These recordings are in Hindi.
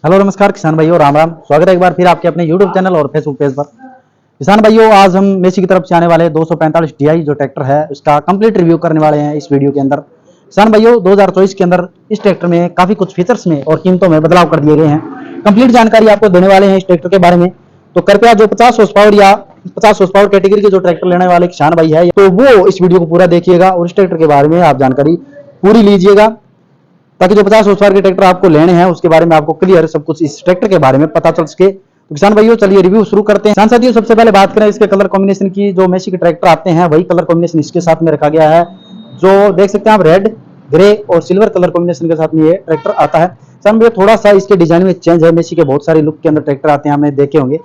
हेलो नमस्कार किसान भाइयों, राम राम। स्वागत है एक बार फिर आपके अपने यूट्यूब चैनल और फेसबुक पेज पर। किसान भाइयों, आज हम मेसी की तरफ से आने वाले 245 DI जो ट्रैक्टर है उसका कंप्लीट रिव्यू करने वाले हैं इस वीडियो के अंदर। किसान भाइयों, 2024 के अंदर इस ट्रैक्टर में काफी कुछ फीचर्स में और कीमतों में बदलाव कर दिए गए हैं। कंप्लीट जानकारी आपको देने वाले हैं इस ट्रैक्टर के बारे में। तो कृपया जो 50 हॉर्स पावर या 50 हॉर्स पावर कैटेगरी के जो ट्रैक्टर लेने वाले किसान भाई है तो वो इस वीडियो को पूरा देखिएगा और इस ट्रैक्टर के बारे में आप जानकारी पूरी लीजिएगा, ताकि जो 50 हॉर्स पावर के ट्रैक्टर आपको लेने हैं उसके बारे में आपको क्लियर सब कुछ इस ट्रैक्टर के बारे में पता चल सके। तो किसान भाइयों, चलिए रिव्यू शुरू करते हैं। किसान साथियों, सबसे पहले बात करें इसके कलर कॉम्बिनेशन की। जो मेसी के ट्रैक्टर आते हैं वही कलर कॉम्बिनेशन इसके साथ में रखा गया है। जो देख सकते हैं आप, रेड, ग्रे और सिल्वर कलर कॉम्बिनेशन के साथ में ये ट्रैक्टर आता है। किसान भैया, थोड़ा सा इसके डिजाइन में चेंज है। मेसी के बहुत सारे लुक के अंदर ट्रैक्टर आते हैं, आपने देखे होंगे।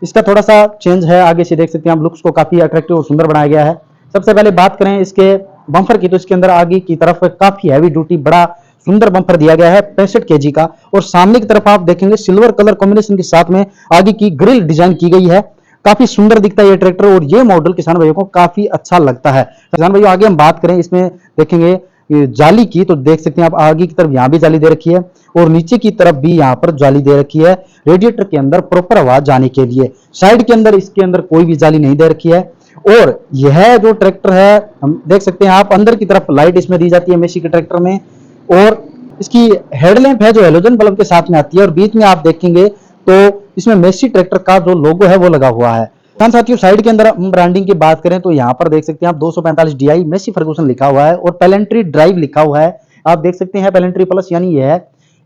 इसका थोड़ा सा चेंज है। आगे से देख सकते हैं आप, लुक्स को काफी अट्रैक्टिव और सुंदर बनाया गया है। सबसे पहले बात करें इसके बम्पर की, तो इसके अंदर आगे की तरफ काफी हैवी ड्यूटी बड़ा सुंदर बम्पर दिया गया है 65 kg का। और सामने की तरफ आप देखेंगे सिल्वर कलर कॉम्बिनेशन के साथ में आगे की ग्रिल डिजाइन की गई है। काफी सुंदर दिखता है ये ट्रैक्टर और ये मॉडल किसान भाइयों को काफी अच्छा लगता है। किसान भाइयों, आगे हम बात करें इसमें देखेंगे जाली की, तो देख सकते हैं आप आगे की तरफ यहाँ भी जाली दे रखी है और नीचे की तरफ भी यहाँ पर जाली दे रखी है रेडिएटर के अंदर प्रॉपर हवा जाने के लिए। साइड के अंदर इसके अंदर कोई भी जाली नहीं दे रखी है। और यह जो ट्रैक्टर है, हम देख सकते हैं आप, अंदर की तरफ लाइट इसमें दी जाती है मेसी के ट्रैक्टर में। और इसकी हेडलैम्प है जो हेलोजन बल्ब के साथ में आती है और बीच में आप देखेंगे तो इसमें मेसी ट्रैक्टर का जो लोगो है वो लगा हुआ है। साथियों, साइड के अंदर ब्रांडिंग की बात करें तो यहाँ पर देख सकते हैं आप 245 DI मेसी फर्गूसन लिखा हुआ है और पेलेंट्री ड्राइव लिखा हुआ है। आप देख सकते हैं पेलेंट्री प्लस, यानी यह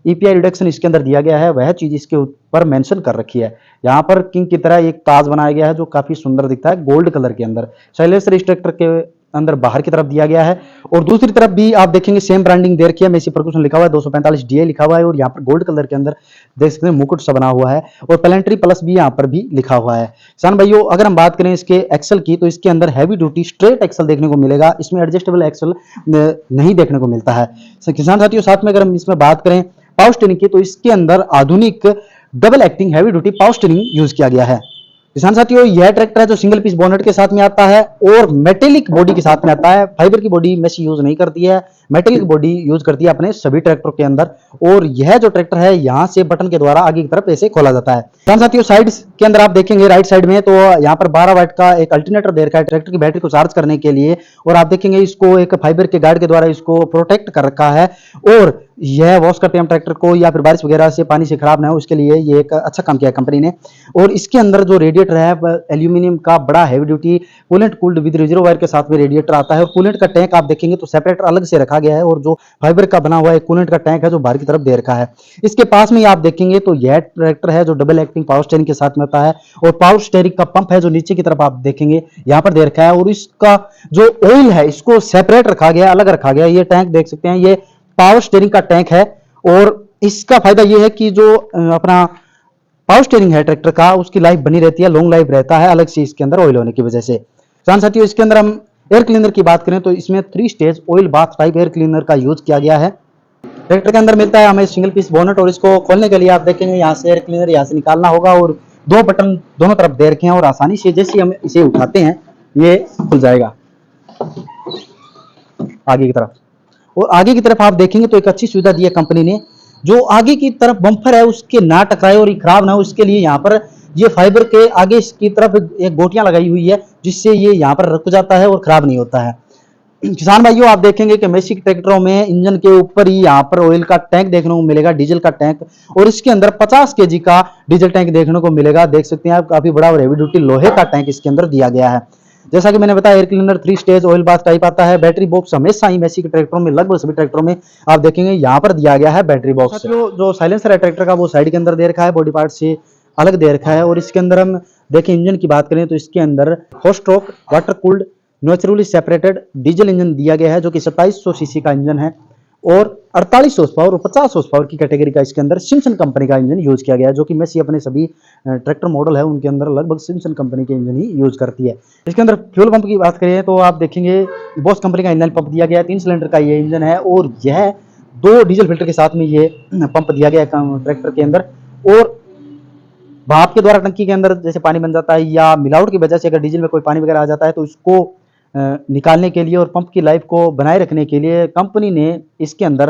EPI रिडक्शन इसके अंदर दिया गया है, वह चीज इसके ऊपर मेंशन कर रखी है। यहाँ पर किंग की तरह एक ताज बनाया गया है जो काफी सुंदर दिखता है गोल्ड कलर के अंदर। साइलेंसर इस ट्रैक्टर के अंदर बाहर की तरफ दिया गया है और दूसरी तरफ भी आप देखेंगे सेम ब्रांडिंग दे रखी है, मेसी फर्गूसन लिखा हुआ है, 245 DI लिखा हुआ है और यहाँ पर गोल्ड कलर के अंदर देख सकते हैं मुकुट सा बना हुआ है और पेलेंट्री प्लस भी यहाँ पर भी लिखा हुआ है। किसान भाइयों, अगर हम बात करें इसके एक्सल की, तो इसके अंदर हैवी ड्यूटी स्ट्रेट एक्सल देखने को मिलेगा। इसमें एडजस्टेबल एक्सल नहीं देखने को मिलता है। किसान साथियों, साथ में अगर हम इसमें बात करें पावर स्टीयरिंग की, तो इसके अंदर आधुनिक double acting heavy duty power steering use किया गया है। किसान साथियों, यह ट्रैक्टर है जो सिंगल पीस बोनेट के साथ में आता है और मेटेलिक बॉडी के साथ में आता है। फाइबर की बॉडी मेसी यूज नहीं करती है, मेटेलिक बॉडी यूज करती है अपने सभी ट्रैक्टरों के अंदर। और यह जो ट्रैक्टर है यहां से बटन के द्वारा आगे की तरफ ऐसे खोला जाता है। किसान साथियों, साइड के अंदर आप देखेंगे राइट साइड में, तो यहाँ पर 12 वाट का एक अल्टरनेटर दे रखा है ट्रैक्टर की बैटरी को चार्ज करने के लिए। और आप देखेंगे इसको एक फाइबर के गार्ड के द्वारा इसको प्रोटेक्ट कर रखा है और यह वॉश करते हैं हम ट्रैक्टर को, या फिर बारिश वगैरह से पानी से खराब ना हो उसके लिए ये एक अच्छा काम किया है कंपनी ने। और इसके अंदर जो रेडिएटर है एल्यूमिनियम का बड़ा heavy duty coolant cooled with reservoir के साथ में रेडिएटर आता है। और कूलेंट का टैंक आप देखेंगे तो सेपरेटर अलग से रखा गया है और जो फाइबर का बना हुआ है कूलेंट का टैंक है जो बाहर की तरफ दे रखा है। इसके पास में आप देखेंगे तो यह ट्रैक्टर है जो डबल एक्टिंग पावर स्टीयरिंग के साथ में आता है और पावर स्टीयरिंग का पंप है जो नीचे की तरफ आप देखेंगे यहाँ पर दे रखा है। और इसका जो ऑयल है इसको सेपरेट रखा गया, अलग रखा गया। ये टैंक देख सकते हैं, ये पावर स्टीयरिंग का टैंक है और इसका फायदा यह है कि जो अपना पावर स्टीयरिंग है ट्रैक्टर का उसकी लाइफ बनी रहती है, लॉन्ग लाइफ रहता है अलग से इसके अंदर ऑयल होने की वजह से। किसान साथियों, इसके अंदर हम एयर क्लीनर की बात करें तो इसमें 3 stage oil bath type air cleaner का यूज किया गया है। ट्रैक्टर के अंदर मिलता है हमें सिंगल पीस बोनट और इसको खोलने के लिए आप देखेंगे यहाँ से एयर क्लीनर यहाँ से निकालना होगा और 2 बटन दोनों तरफ दे रखे हैं और आसानी से जैसे हम इसे उठाते हैं ये खुल जाएगा आगे की तरफ। और आगे की तरफ आप देखेंगे तो एक अच्छी सुविधा दी है कंपनी ने, जो आगे की तरफ बम्पर है उसके ना टकराए और खराब ना हो इसके लिए यहाँ पर ये फाइबर के आगे की तरफ एक गोटियां लगाई हुई है जिससे ये यहाँ पर रुक जाता है और खराब नहीं होता है। किसान भाइयों, आप देखेंगे कि मेसी ट्रैक्टरों में इंजन के ऊपर ही यहाँ पर ऑयल का टैंक देखने को मिलेगा, डीजल का टैंक, और इसके अंदर 50 kg का डीजल टैंक देखने को मिलेगा। देख सकते हैं आप, काफी बड़ा और हेवी ड्यूटी लोहे का टैंक इसके अंदर दिया गया है। जैसा कि मैंने बताया, air cleaner 3 stage oil bath type आता है। बैटरी बॉक्स हमेशा ही मेसी के ट्रैक्टरों में, लगभग सभी ट्रैक्टरों में आप देखेंगे यहाँ पर दिया गया है बैटरी बॉक्स। जो साइलेंसर है ट्रैक्टर का वो साइड के अंदर दे रखा है, बॉडी पार्ट से अलग दे रखा है। और इसके अंदर हम देखें इंजन की बात करें तो इसके अंदर 4 stroke water cooled naturally separated diesel engine दिया गया है जो कि 2700 सीसी का इंजन है और 48 हॉर्स पावर और 50 हॉर्स पावर की कैटेगरी का इसके अंदर सिम्सन कंपनी का इंजन यूज किया गया है, जो कि मेसी अपने सभी ट्रैक्टर मॉडल है उनके अंदर लगभग सिम्सन कंपनी के इंजन ही यूज करती है। इसके अंदर फ्यूल पंप की बात करें तो आप देखेंगे बॉस कंपनी का इंजन पंप दिया गया है, 3 सिलेंडर का ये इंजन है और यह 2 डीजल फिल्टर के साथ में ये पंप दिया गया है ट्रैक्टर के अंदर। और भाप के द्वारा टंकी के अंदर जैसे पानी बन जाता है या मिलावट की वजह से अगर डीजल में कोई पानी वगैरह आ जाता है तो इसको निकालने के लिए और पंप की लाइफ को बनाए रखने के लिए कंपनी ने इसके अंदर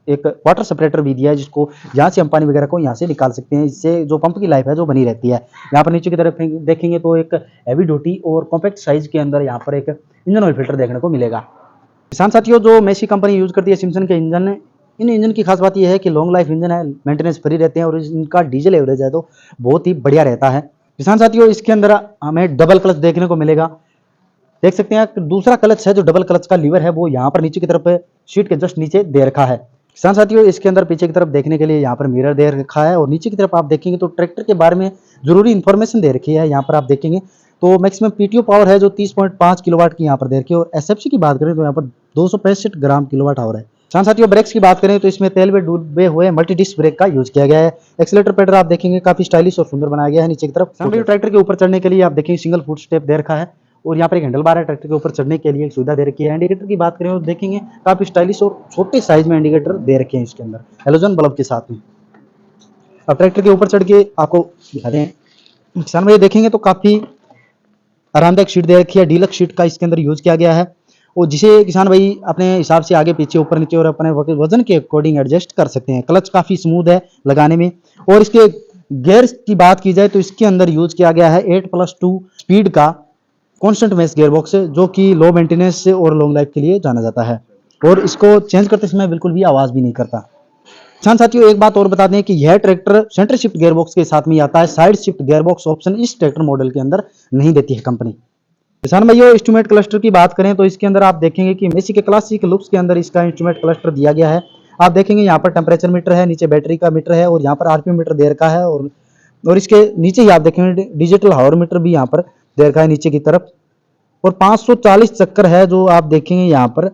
एक वाटर सेपरेटर भी दिया है, जिसको यहाँ से हम पानी वगैरह को यहाँ से निकाल सकते हैं। इससे जो पंप की लाइफ है जो बनी रहती है। यहाँ पर नीचे की तरफ देखेंगे तो एक हैवी ड्यूटी और कॉम्पैक्ट साइज के अंदर यहाँ पर एक इंजन ऑयल फिल्टर देखने को मिलेगा। किसान साथियों, जो मेसी कंपनी यूज करती है सिम्सन के इंजन, इन इंजन की खास बात यह है कि लॉन्ग लाइफ इंजन है, मेंटेनेंस फ्री रहते हैं और इनका डीजल एवरेज है तो बहुत ही बढ़िया रहता है। किसान साथियों, इसके अंदर हमें डबल क्लच देखने को मिलेगा। देख सकते हैं दूसरा क्लच है जो डबल क्लच का लीवर है वो यहाँ पर नीचे की तरफ सीट के जस्ट नीचे दे रखा है। किसान साथियों, इसके अंदर पीछे की तरफ देखने के लिए यहाँ पर मिरर दे रखा है और नीचे की तरफ आप देखेंगे तो ट्रैक्टर के बारे में जरूरी इन्फॉर्मेशन दे रखी है। यहाँ पर आप देखेंगे तो मैक्सिमम पीटीओ पावर है जो 30.5 किलोवाट की यहाँ पर दे रखी है और एसएफसी की बात करें तो यहाँ पर 265 ग्राम किलोवाट आवर है। किसान साथियों, ब्रेक्स की बात करें तो इसमें तेल में डूबे हुए मल्टी डिस्क ब्रेक का यूज किया गया है। एक्सीलेटर पेडल आप देखेंगे काफी स्टाइलिश और सुंदर बनाया गया है। नीचे की तरफ ट्रैक्टर के ऊपर चढ़ने के लिए आप देखेंगे सिंगल फुट स्टेप दे रखा है और यहाँ पर एक हैंडल बार है ट्रैक्टर के ऊपर चढ़ने के लिए, एक सुविधा दे रखी है। इंडिकेटर की बात करें तो देखेंगे काफी स्टाइलिश और छोटे साइज में इंडिकेटर दे रखे हैं इसके अंदर हेलोजन बल्ब के साथ में। अब ट्रैक्टर के ऊपर चढ़ के आपको दिखाते हैं। किसान भाई देखेंगे तो काफी आरामदायक सीट दे रखी है, डीलक्स सीट का इसके अंदर यूज किया गया है और जिसे किसान भाई अपने हिसाब से आगे पीछे ऊपर नीचे और अपने वजन के अकॉर्डिंग एडजस्ट कर सकते हैं। क्लच काफी स्मूथ है लगाने में और इसके गियर की बात की जाए तो इसके अंदर यूज किया गया है 8+2 स्पीड का कॉन्स्टेंट मेश गियर बॉक्स जो कि लो मेंटेनेंस और लॉन्ग लाइफ के लिए जाना जाता है और इसको चेंज करते समय बिल्कुल भी आवाज भी नहीं करता। किसान साथियों, एक बात और बता दें कि यह tractor centre shift gear box के साथ में आता है। Side shift gear box option इस ट्रैक्टर मॉडल के अंदर नहीं देती है कंपनी। किसान भाइयों, इंस्ट्रूमेंट क्लस्टर की बात करें तो इसके अंदर आप देखेंगे कि मेसी के क्लासिक लुक्स के अंदर इसका इंस्ट्रूमेंट क्लस्टर दिया गया है। आप देखेंगे यहाँ पर टेम्परेचर मीटर है, नीचे बैटरी का मीटर है और यहाँ पर आरपीएम मीटर दे रखा है और इसके नीचे ही आप देखेंगे डिजिटल हावर मीटर भी यहाँ पर दे रखा है नीचे की तरफ और 540 चक्कर है जो आप देखेंगे यहाँ पर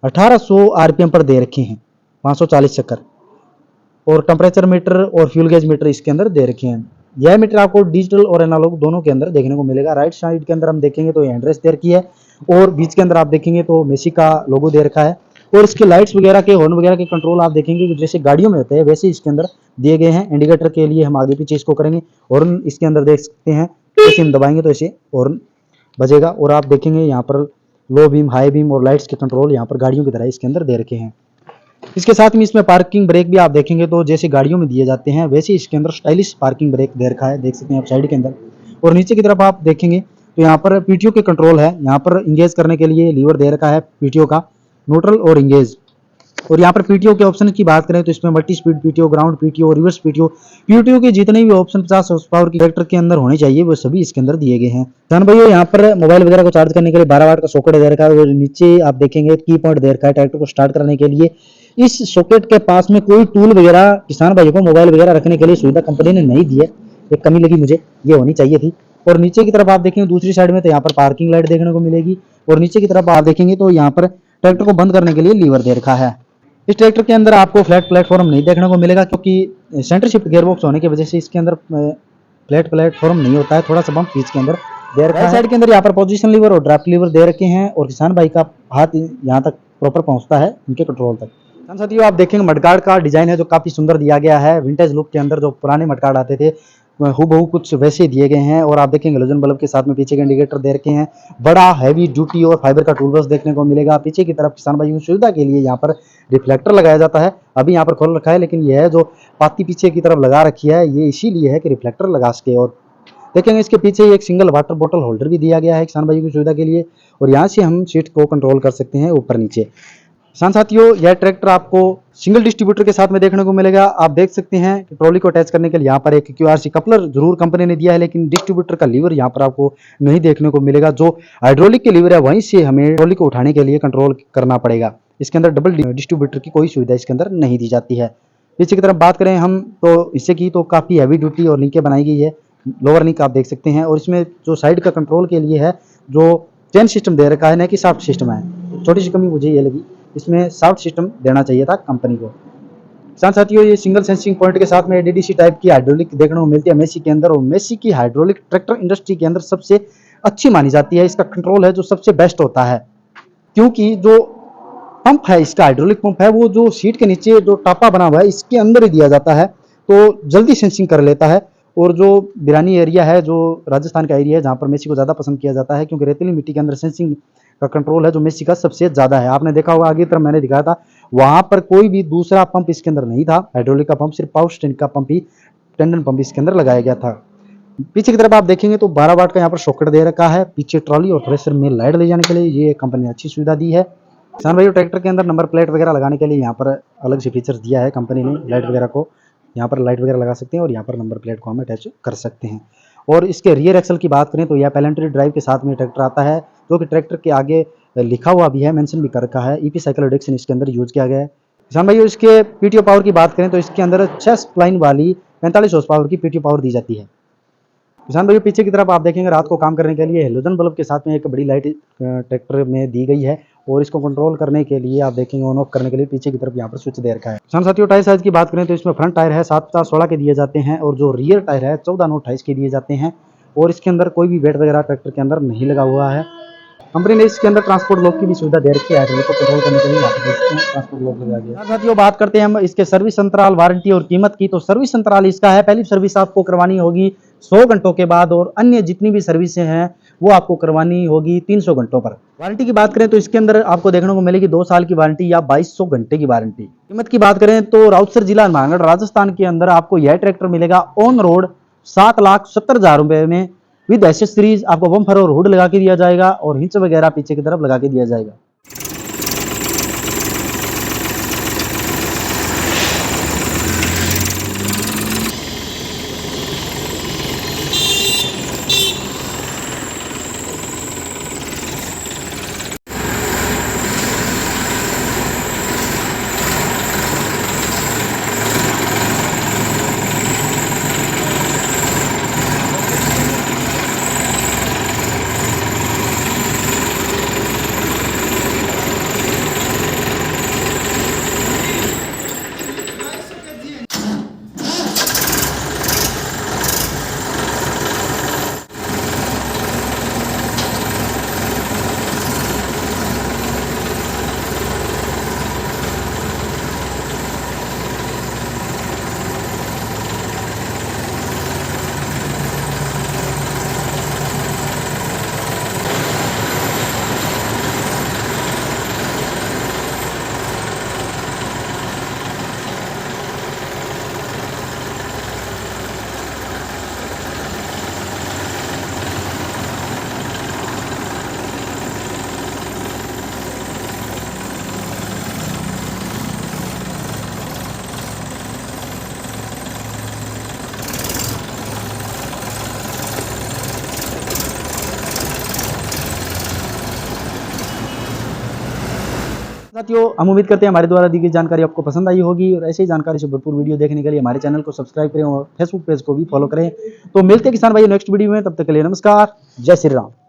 1800 आरपीएम पर दे रखे हैं 540 चक्कर और टेम्परेचर मीटर और फ्यूल गेज मीटर इसके अंदर दे रखे हैं। यह मीटर आपको डिजिटल और एनालॉग दोनों के अंदर देखने को मिलेगा। राइट साइड के अंदर हम देखेंगे तो हैंडरेस्ट दे रखी है और बीच के अंदर आप देखेंगे तो मेसी का लोगो दे रखा है और इसके लाइट्स वगैरह के हॉर्न वगैरह के कंट्रोल आप देखेंगे कि जैसे गाड़ियों में होते हैं वैसे इसके अंदर दिए गए हैं। इंडिकेटर के लिए हम आगे पीछे इसको करेंगे, हॉर्न इसके अंदर देख सकते हैं, जैसे हम दबाएंगे तो ऐसे हॉर्न बजेगा और आप देखेंगे यहाँ पर लो बीम, हाई बीम और लाइट्स के कंट्रोल यहाँ पर गाड़ियों की तरह इसके अंदर दे रखे हैं। इसके साथ में इसमें पार्किंग ब्रेक भी आप देखेंगे तो जैसे गाड़ियों में दिए जाते हैं वैसे इसके अंदर स्टाइलिश पार्किंग ब्रेक दे रखा है, देख सकते हैं आप साइड के अंदर। और नीचे की तरफ आप देखेंगे तो यहाँ पर पीटीओ के कंट्रोल है, यहाँ पर इंगेज करने के लिए लीवर दे रखा है पीटीओ का, न्यूट्रल और इंगेज। और यहाँ पर पीटीओ के ऑप्शन की बात करें तो इसमें multi speed PTO, ground PTO, reverse PTO, PTO के जितने भी ऑप्शन 50 हॉर्स पावर की ट्रैक्टर के अंदर होने चाहिए वो सभी इसके अंदर दिए गए हैं। ध्यान भाइयों, यहाँ पर मोबाइल वगैरह को चार्ज करने के लिए 12 वाट का सॉकेट दे रखा है और नीचे आप देखेंगे की पॉइंट दे रखा है ट्रैक्टर को स्टार्ट करने के लिए। इस सॉकेट के पास में कोई टूल वगैरह किसान भाइयों को मोबाइल वगैरह रखने के लिए सुविधा कंपनी ने नहीं दी है, एक कमी लगी मुझे, ये होनी चाहिए थी। और नीचे की तरफ आप देखेंगे दूसरी साइड में तो यहाँ पर पार्किंग लाइट देखने को मिलेगी और नीचे की तरफ आप देखेंगे तो यहाँ पर ट्रैक्टर को बंद करने के लिए लीवर दे रखा है। इस ट्रैक्टर के अंदर आपको फ्लैट प्लेटफॉर्म नहीं देखने को मिलेगा क्योंकि सेंटर शिफ्ट गियरबॉक्स होने की वजह से इसके अंदर फ्लैट प्लेटफॉर्म नहीं होता है, थोड़ा सा बम्प बीच के अंदर दे रखा है। साइड के अंदर यहाँ पर पोजीशन लीवर और ड्राफ्ट लीवर दे रखे हैं और किसान भाई का हाथ यहाँ तक प्रॉपर पहुंचता है उनके कंट्रोल तक। किसान साथियों, आप देखेंगे मडगार्ड का डिजाइन है जो काफी सुंदर दिया गया है, विंटेज लुक के अंदर जो पुराने मडगार्ड आते थे हूबहू कुछ वैसे दिए गए हैं। और आप देखेंगे हेलोजन बल्ब के साथ में पीछे के इंडिकेटर दे रखे हैं। बड़ा हैवी ड्यूटी और फाइबर का टूलबॉक्स देखने को मिलेगा। पीछे की तरफ किसान भाइयों की सुविधा के लिए यहाँ पर रिफ्लेक्टर लगाया जाता है, अभी यहाँ पर खोल रखा है लेकिन यह जो पाती पीछे की तरफ लगा रखी है ये इसीलिए है कि रिफ्लेक्टर लगा सके। और देखेंगे इसके पीछे एक सिंगल वाटर बोतल होल्डर भी दिया गया है किसान भाइयों की सुविधा के लिए और यहाँ से हम सीट को कंट्रोल कर सकते हैं ऊपर नीचे। किसान साथियों, यह ट्रैक्टर आपको सिंगल डिस्ट्रीब्यूटर के साथ में देखने को मिलेगा। आप देख सकते हैं कि ट्रॉली को अटैच करने के लिए यहाँ पर एक क्यूआरसी कपलर जरूर कंपनी ने दिया है लेकिन डिस्ट्रीब्यूटर का लीवर यहाँ पर आपको नहीं देखने को मिलेगा। जो हाइड्रोलिक के लीवर है वहीं से हमें ट्रॉली को उठाने के लिए कंट्रोल करना पड़ेगा। इसके अंदर डबल डिस्ट्रीब्यूटर की कोई सुविधा इसके अंदर नहीं दी जाती है। पीछे की तरफ बात करें हम तो इससे की तो काफ़ी हैवी ड्यूटी और लिंकें बनाई गई है, लोअर लिंक आप देख सकते हैं। और इसमें जो साइड का कंट्रोल के लिए है जो चेन सिस्टम दे रखा है न कि सॉफ्ट सिस्टम है, छोटी सी कमी मुझे ये लगी, इसमें सॉफ्ट सिस्टम देना चाहिए था कंपनी को। किसान साथियों, ये सिंगल सेंसिंग पॉइंट के साथ में एडीडीसी टाइप की हाइड्रोलिक देखने को मिलती है मेसी के अंदर और मेसी की हाइड्रोलिक ट्रैक्टर इंडस्ट्री के अंदर सबसे अच्छी मानी जाती है। इसका कंट्रोल है जो सबसे बेस्ट होता है क्योंकि जो पंप है इसका हाइड्रोलिक पंप है वो जो सीट के नीचे जो टापा बना हुआ है इसके अंदर ही दिया जाता है तो जल्दी सेंसिंग कर लेता है। और जो बिरानी एरिया है जो राजस्थान का एरिया है जहाँ पर मेसी को ज़्यादा पसंद किया जाता है क्योंकि रेतीली मिट्टी के अंदर सेंसिंग का कंट्रोल है जो मेसी का सबसे ज़्यादा है। आपने देखा होगा आगे तरफ मैंने दिखाया था वहां पर कोई भी दूसरा पंप इसके अंदर नहीं था, हाइड्रोलिक का पंप, सिर्फ पावर स्टेशन का पंप ही, टेंडन पंप इसके अंदर लगाया गया था। पीछे की तरफ आप देखेंगे तो 12 वाट का यहाँ पर सॉकेट दे रखा है, पीछे ट्रॉली और थ्रेशर में लाइट ले जाने के लिए ये कंपनी ने अच्छी सुविधा दी है। किसान भाइयों, ट्रैक्टर के अंदर नंबर प्लेट वगैरह लगाने के लिए यहाँ पर अलग से फीचर्स दिया है कंपनी ने, लाइट वगैरह को यहाँ पर लाइट वगैरह लगा सकते हैं और यहाँ पर नंबर प्लेट को हम अटैच कर सकते हैं। और इसके रियर एक्सल की बात करें तो यह पैलेंट्री ड्राइव के साथ में ट्रैक्टर आता है, जो कि ट्रैक्टर के आगे लिखा हुआ भी है, मेंशन भी कर रखा है, ईपी साइकिल रिडक्शन इसके अंदर यूज किया गया है। किसान भाइयों, इसके पीटीओ पावर की बात करें तो इसके अंदर 6 स्प्लाइन वाली 45 हॉर्स पावर की पीटीओ पावर दी जाती है। किसान भाइयों, पीछे की तरफ आप देखेंगे रात को काम करने के लिए हेलोजन बल्ब के साथ में एक बड़ी लाइट ट्रैक्टर में दी गई है, और इसको कंट्रोल करने के लिए आप देखेंगे ऑन ऑफ करने के लिए पीछे की तरफ यहाँ पर स्विच दे रखा है। किसान साथियों, टायर साइज की बात करें तो इसमें फ्रंट टायर है 7/16 के दिए जाते हैं, और जो रियर टायर है 14/28 के दिए जाते हैं, और इसके अंदर कोई भी वेट वगैरह ट्रैक्टर के अंदर नहीं लगा हुआ है। कंपनी ने इसके अंदर ट्रांसपोर्ट लॉक की भी सुविधा दे रखी है, को कंट्रोल करने के लिए यहाँ पे ट्रांसपोर्ट लॉक लगा दिया। साथियों, बात करते हैं हम इसके सर्विस अंतराल, वारंटी और कीमत की। तो सर्विस अंतराल इसका है, पहली सर्विस आपको करवानी होगी 100 घंटों के बाद, और अन्य जितनी भी सर्विसें हैं वो आपको करवानी होगी 300 घंटों पर। वारंटी की बात करें तो इसके अंदर आपको देखने को मिलेगी 2 साल की वारंटी या 2200 घंटे की वारंटी। कीमत की बात करें तो राउतसर जिला हनुमानगढ़ राजस्थान के अंदर आपको यह ट्रैक्टर मिलेगा ऑन रोड 7,70,000 रुपए में, विद एसेसरीज आपको बम्पर और हुड लगा के दिया जाएगा, और हिंच वगैरह पीछे की तरफ लगा के दिया जाएगा। साथियों, हम उम्मीद करते हैं हमारे द्वारा दी गई जानकारी आपको पसंद आई होगी, और ऐसी ही जानकारी से भरपूर वीडियो देखने के लिए हमारे चैनल को सब्सक्राइब करें और फेसबुक पेज को भी फॉलो करें। तो मिलते हैं किसान भाई नेक्स्ट वीडियो में, तब तक के लिए नमस्कार, जय श्री राम।